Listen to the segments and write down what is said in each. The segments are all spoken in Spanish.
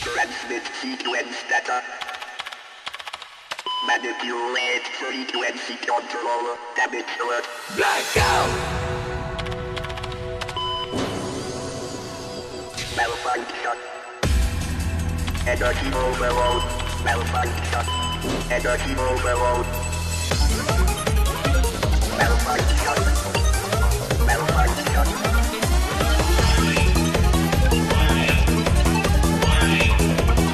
Transmit sequence data. Manipulate frequency control. Damage alert. Blackout! Malfunction. Energy overload. Malfunction. Energy overload. Malfunction. Malfunction.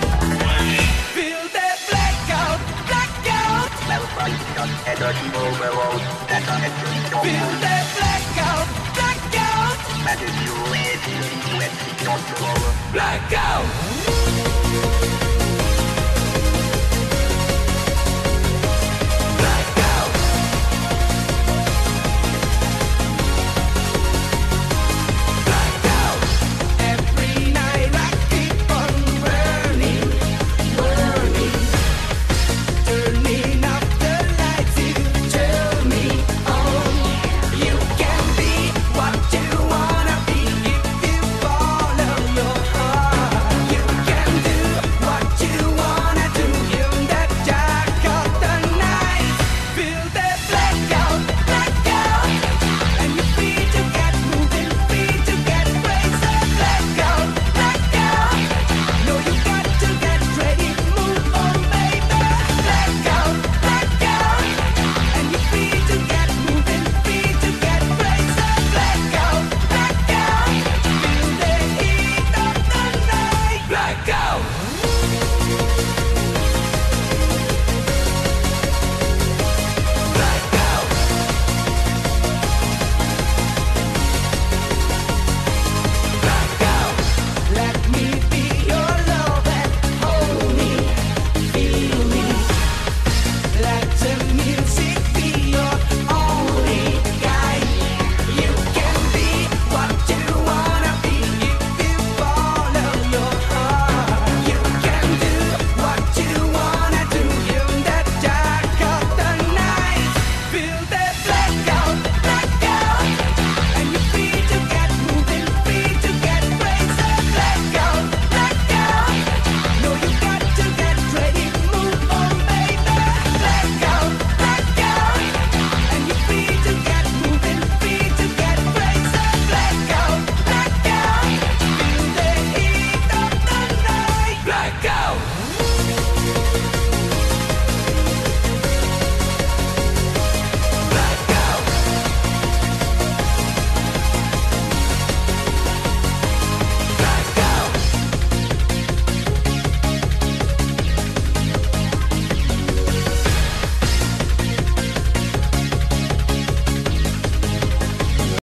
Feel that blackout, blackout. Malfunction. Energy overload. Data entry Feel control. that blackout, blackout. Manipulate frequency control. Blackout.